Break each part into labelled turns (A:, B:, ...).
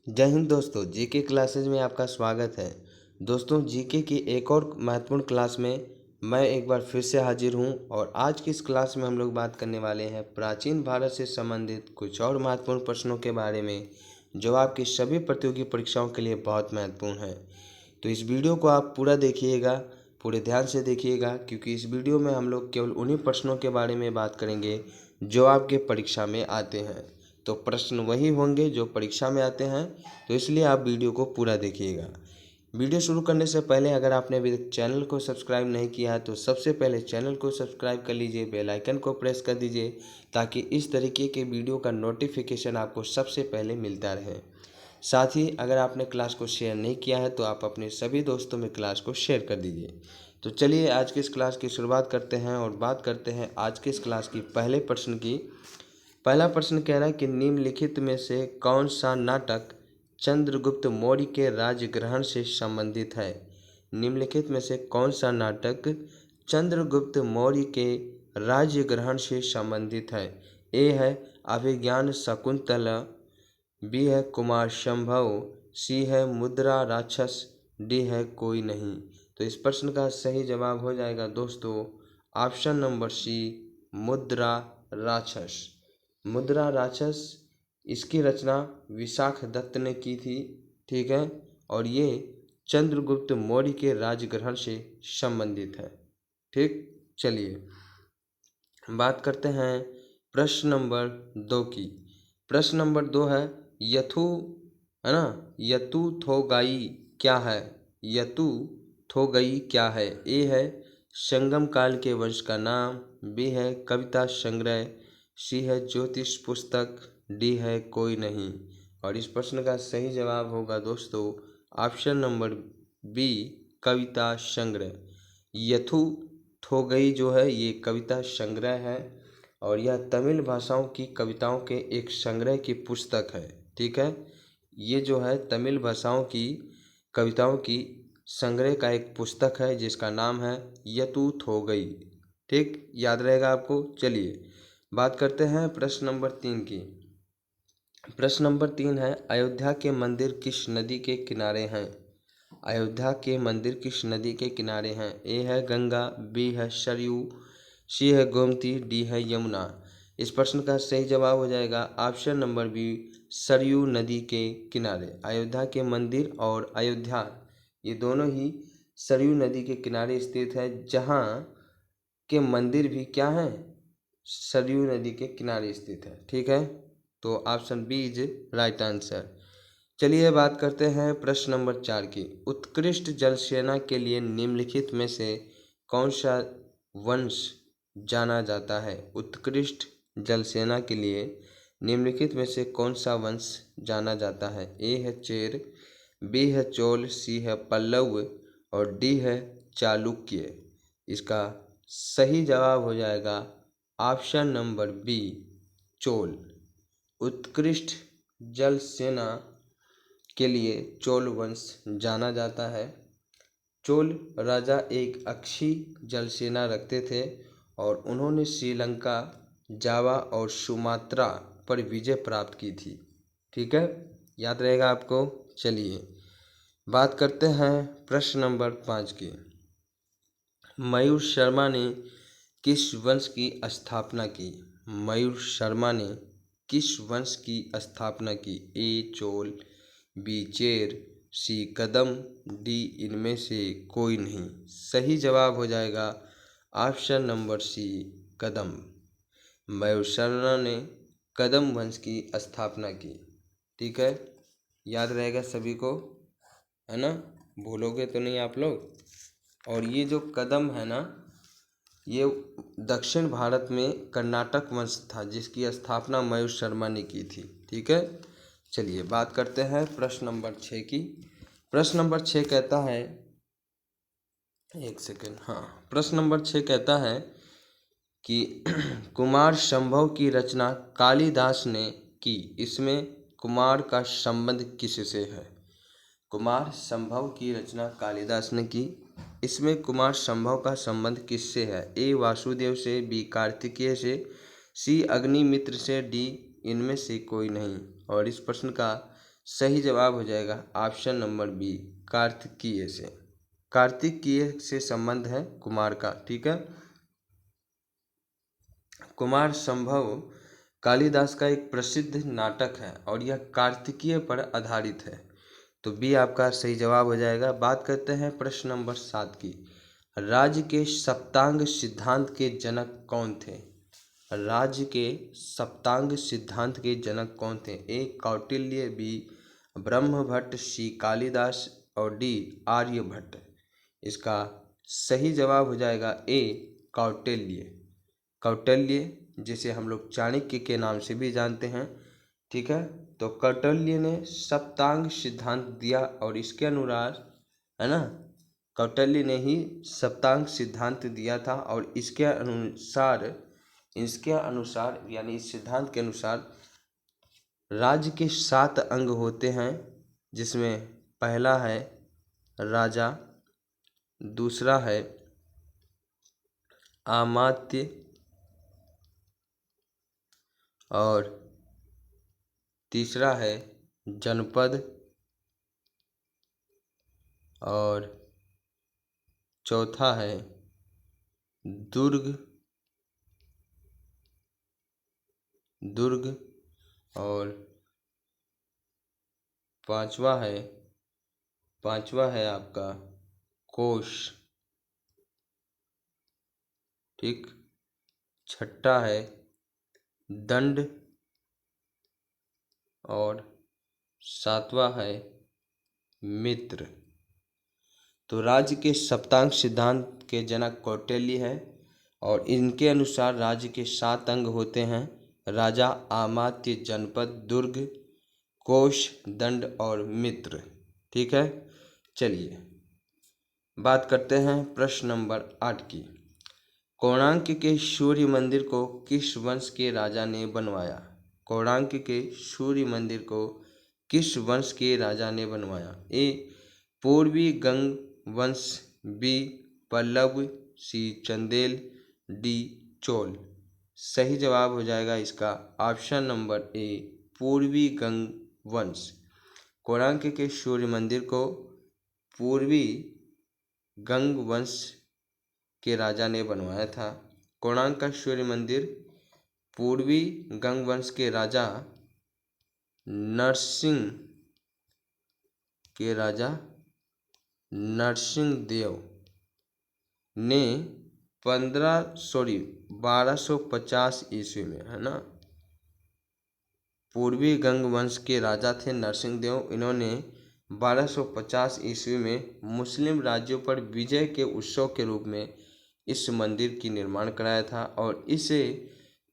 A: जय हिंद दोस्तों, GK classes में आपका स्वागत है। दोस्तों, जीके की एक और महत्वपूर्ण क्लास में मैं एक बार फिर से हाजिर हूं और आज की इस क्लास में हम लोग बात करने वाले हैं प्राचीन भारत से संबंधित कुछ और महत्वपूर्ण प्रश्नों के बारे में जो आपकी सभी प्रतियोगी परीक्षाओं के लिए बहुत महत्वपूर्ण है। तो इस वीडियो को आप पूरा देखिएगा, पूरे ध्यान से देखिएगा, क्योंकि इस वीडियो में हम लोग केवल उन्हीं प्रश्नों के बारे में बात करेंगे जो आपके परीक्षा में आते हैं। तो प्रश्न वही होंगे जो परीक्षा में आते हैं, तो इसलिए आप वीडियो को पूरा देखिएगा। वीडियो शुरू करने से पहले अगर आपने अभी तक चैनल को सब्सक्राइब नहीं किया है तो सबसे पहले चैनल को सब्सक्राइब कर लीजिए, बेल आइकन को प्रेस कर दीजिए ताकि इस तरीके के वीडियो का नोटिफिकेशन आपको सबसे पहले मिलता रहे। साथ ही अगर आपने क्लास को शेयर नहीं किया है तो आप अपने सभी दोस्तों में क्लास को शेयर कर दीजिए। तो चलिए आज की इस क्लास की शुरुआत करते हैं और बात करते हैं आज की इस क्लास की पहले प्रश्न की। पहला प्रश्न कह रहा है कि निम्नलिखित में से कौन सा नाटक चंद्रगुप्त मौर्य के राज्य ग्रहण से संबंधित है। निम्नलिखित में से कौन सा नाटक चंद्रगुप्त मौर्य के राज्य ग्रहण से संबंधित है। ए है अभिज्ञान शकुंतला, बी है कुमार संभव, सी है मुद्रा राक्षस, डी है कोई नहीं। तो इस प्रश्न का सही जवाब हो जाएगा दोस्तों ऑप्शन नंबर सी, मुद्रा राक्षस। मुद्रा राक्षस इसकी रचना विशाख दत्त ने की थी, ठीक है, और ये चंद्रगुप्त मौर्य के राजग्रहण से संबंधित है। ठीक, चलिए बात करते हैं प्रश्न नंबर 2 की। प्रश्न नंबर 2 है यथु, है ना, यतु थोगाई क्या है। यतु थोगई क्या है। ए है संगम काल के वंश का नाम, बी है कविता संग्रह, सी है ज्योतिष पुस्तक, डी है कोई नहीं। और इस प्रश्न का सही जवाब होगा दोस्तों ऑप्शन नंबर बी, कविता संग्रह। यथु थोगई जो है ये कविता संग्रह है और यह तमिल भाषाओं की कविताओं के एक संग्रह की पुस्तक है। ठीक है, ये जो है तमिल भाषाओं की कविताओं की संग्रह का एक पुस्तक है जिसका नाम है यतु थोगई। ठीक, याद रहेगा आपको। चलिए बात करते हैं प्रश्न नंबर 3 की। प्रश्न नंबर 3 है अयोध्या के मंदिर किस नदी के किनारे हैं। अयोध्या के मंदिर किस नदी के किनारे हैं। ए है गंगा, बी है सरयू, सी है गोमती, डी है यमुना। इस प्रश्न का सही जवाब हो जाएगा ऑप्शन नंबर बी, सरयू नदी के किनारे। अयोध्या के मंदिर और अयोध्या ये दोनों ही सरयू नदी के किनारे स्थित है, जहाँ के मंदिर भी क्या हैं, सरयू नदी के किनारे स्थित है। ठीक है, तो option B is right answer. चलिए बात करते हैं प्रश्न नंबर 4 की। उत्कृष्ट जल सेना के लिए निम्नलिखित में से कौन सा वंश जाना जाता है। उत्कृष्ट जल सेना के लिए निम्नलिखित में से कौन सा वंश जाना जाता है। ए है चेर, बी है चोल, सी है पल्लव और डी है चालुक्य। इसका सही जवाब हो जाएगा ऑप्शन नंबर बी, चोल। उत्कृष्ट जल सेना के लिए चोल वंश जाना जाता है। चोल राजा एक अक्षी जल सेना रखते थे और उन्होंने श्रीलंका, जावा और सुमात्रा पर विजय प्राप्त की थी। ठीक है, याद रहेगा आपको। चलिए बात करते हैं प्रश्न नंबर 5 की। मयूर शर्मा ने किस वंश की स्थापना की। मयूर शर्मा ने किस वंश की स्थापना की। ए चोल, बी चेर, सी कदम, डी इनमें से कोई नहीं। सही जवाब हो जाएगा ऑप्शन नंबर सी, कदम। मयूर शर्मा ने कदम वंश की स्थापना की। ठीक है, याद रहेगा सभी को, है ना, भूलोगे तो नहीं आप लोग। और ये जो कदम है ना, ये दक्षिण भारत में कर्नाटक वंश था जिसकी स्थापना मयूर शर्मा ने की थी। ठीक है, चलिए बात करते हैं प्रश्न नंबर 6 की। प्रश्न नंबर 6 कहता है, एक सेकेंड, हाँ, प्रश्न नंबर 6 कहता है कि कुमार संभव की रचना कालिदास ने की, इसमें कुमार का संबंध किससे है। कुमार संभव की रचना कालिदास ने की, इसमें कुमार संभव का संबंध किससे है। ए वासुदेव से, बी कार्तिकेय से, सी अग्निमित्र से, डी इनमें से कोई नहीं। और इस प्रश्न का सही जवाब हो जाएगा ऑप्शन नंबर बी, कार्तिकीय से। कार्तिकीय से संबंध है कुमार का, ठीक है। कुमार संभव कालिदास का एक प्रसिद्ध नाटक है और यह कार्तिकीय पर आधारित है, तो बी आपका सही जवाब हो जाएगा। बात करते हैं प्रश्न नंबर 7 की। राज्य के सप्तांग सिद्धांत के जनक कौन थे? राज्य के सप्तांग सिद्धांत के जनक कौन थे? ए कौटिल्य, बी ब्रह्मभट्ट, सी कालिदास और डी आर्यभट्ट। इसका सही जवाब हो जाएगा ए कौटिल्य। कौटिल्य जिसे हम लोग चाणक्य के नाम से भी जानते हैं, ठीक है। तो कौटिल्य ने सप्तांग सिद्धांत दिया और इसके अनुसार, है ना, कौटिल्य ने ही सप्तांग सिद्धांत दिया था और इसके अनुसार यानी इस सिद्धांत के अनुसार राज्य के 7 अंग होते हैं, जिसमें पहला है राजा, दूसरा है अमात्य और तीसरा है जनपद और चौथा है दुर्ग और पांचवा है आपका कोष, ठीक। छठा है दंड और सातवां है मित्र। तो राज्य के सप्तांग सिद्धांत के जनक कौटिल्य है और इनके अनुसार राज्य के 7 अंग होते हैं, राजा, अमात्य, जनपद, दुर्ग, कोष, दंड और मित्र, ठीक है। चलिए बात करते हैं प्रश्न नंबर 8 की। कोणार्क के सूर्य मंदिर को किस वंश के राजा ने बनवाया? कोणार्क के सूर्य मंदिर को किस वंश के राजा ने बनवाया? ए पूर्वी गंग वंश, बी पल्लव, सी चंदेल, डी चोल। सही जवाब हो जाएगा इसका ऑप्शन नंबर ए पूर्वी गंग वंश। कोणार्क के सूर्य मंदिर को पूर्वी गंग वंश के राजा ने बनवाया था। कोणार्क का सूर्य मंदिर पूर्वी गंग वंश के राजा नरसिंह देव ने 1250 ईस्वी में, है ना, पूर्वी गंग वंश के राजा थे नरसिंह देव। इन्होंने 1250 ईस्वी में मुस्लिम राज्यों पर विजय के उत्सव के रूप में इस मंदिर की निर्माण कराया था और इसे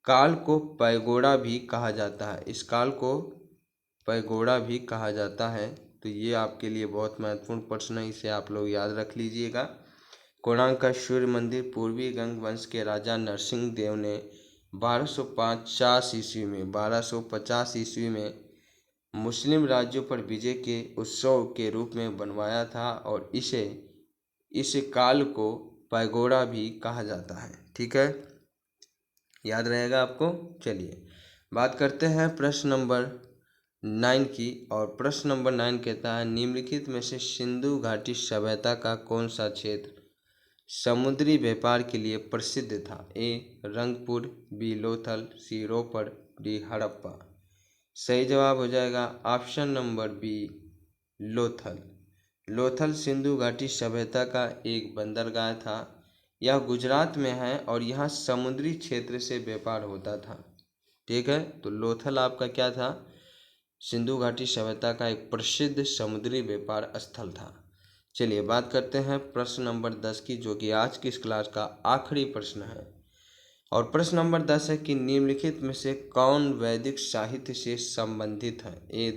A: काल को पैगोडा भी कहा जाता है। इस काल को पैगोडा भी कहा जाता है। तो ये आपके लिए बहुत महत्वपूर्ण प्रश्न है, इसे आप लोग याद रख लीजिएगा। कोणार्क का सूर्य मंदिर पूर्वी गंग वंश के राजा नरसिंह देव ने 1250 ईस्वी में मुस्लिम राज्यों पर विजय के उत्सव के रूप में बनवाया था और इस काल को पैगोडा भी कहा जाता है, ठीक है, याद रहेगा आपको। चलिए बात करते हैं प्रश्न नंबर 9 की और प्रश्न नंबर 9 कहता है निम्नलिखित में से सिंधु घाटी सभ्यता का कौन सा क्षेत्र समुद्री व्यापार के लिए प्रसिद्ध था? A Rangpur, B Lothal, C Ropar, D Harappa. सही जवाब हो जाएगा option number B Lothal. Lothal Sindhu घाटी सभ्यता का एक बंदरगाह था। यह गुजरात में है और यहाँ समुद्री क्षेत्र से व्यापार होता था, ठीक है। तो लोथल आपका क्या था? सिंधु घाटी सभ्यता का एक प्रसिद्ध समुद्री व्यापार स्थल था। चलिए बात करते हैं प्रश्न नंबर 10 की, जो कि आज की इस क्लास का आखिरी प्रश्न है। और प्रश्न नंबर 10 है कि निम्नलिखित में से कौन वैदिक साहित्य से संबंधित है? ए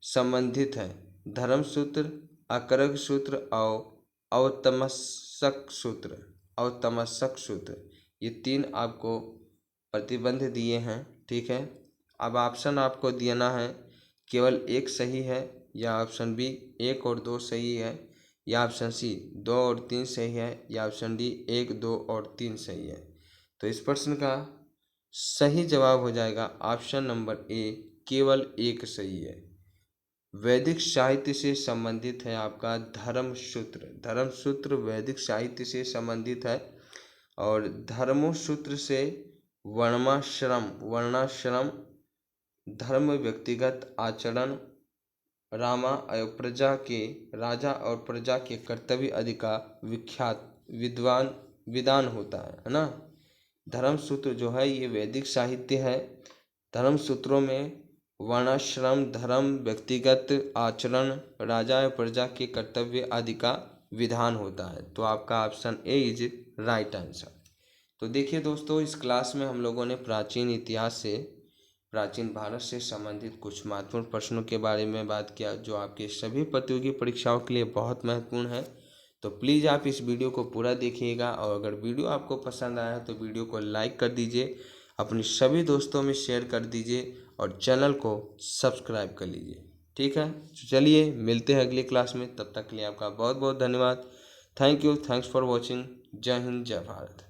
A: संबंधित है धर्मसूत्र, अकरग सूत्र और अवतमसक सूत्र। ये 3 आपको प्रतिबंध दिए हैं, ठीक है। अब ऑप्शन आपको देना है, केवल एक सही है, या ऑप्शन बी 1 और 2 सही है, या ऑप्शन सी 2 और 3 सही है, या ऑप्शन डी 1, 2 और 3 सही है। तो इस प्रश्न का सही जवाब हो जाएगा ऑप्शन नंबर ए केवल एक सही है। वैदिक साहित्य से संबंधित है आपका धर्मसूत्र। धर्मसूत्र वैदिक साहित्य से संबंधित है। और धर्मसूत्र से वर्णाश्रम धर्म, व्यक्तिगत आचरण, राजा और प्रजा के कर्तव्य आदि का विख्यात विधान होता है ना। धर्मसूत्र जो है ये वैदिक साहित्य है। धर्मसूत्रों में वर्णाश्रम, धर्म, व्यक्तिगत आचरण, राजा और प्रजा के कर्तव्य आदि का विधान होता है। तो आपका option A is right answer. तो देखिए दोस्तों, इस क्लास में हम लोगों ने प्राचीन इतिहास से, प्राचीन भारत से संबंधित कुछ महत्वपूर्ण प्रश्नों के बारे में बात किया जो आपके सभी प्रतियोगी परीक्षाओं के लिए बहुत महत्वपूर्ण है। तो प्लीज़ आप इस वीडियो को पूरा देखिएगा, और अगर वीडियो आपको पसंद आया तो वीडियो को लाइक कर दीजिए, अपने सभी दोस्तों में शेयर कर दीजिए और चैनल को सब्सक्राइब कर लीजिए। ठीक है, तो चलिए मिलते हैं अगली क्लास में। तब तक के लिए आपका बहुत बहुत धन्यवाद। Thank you, thanks for watching. जय हिंद, जय भारत।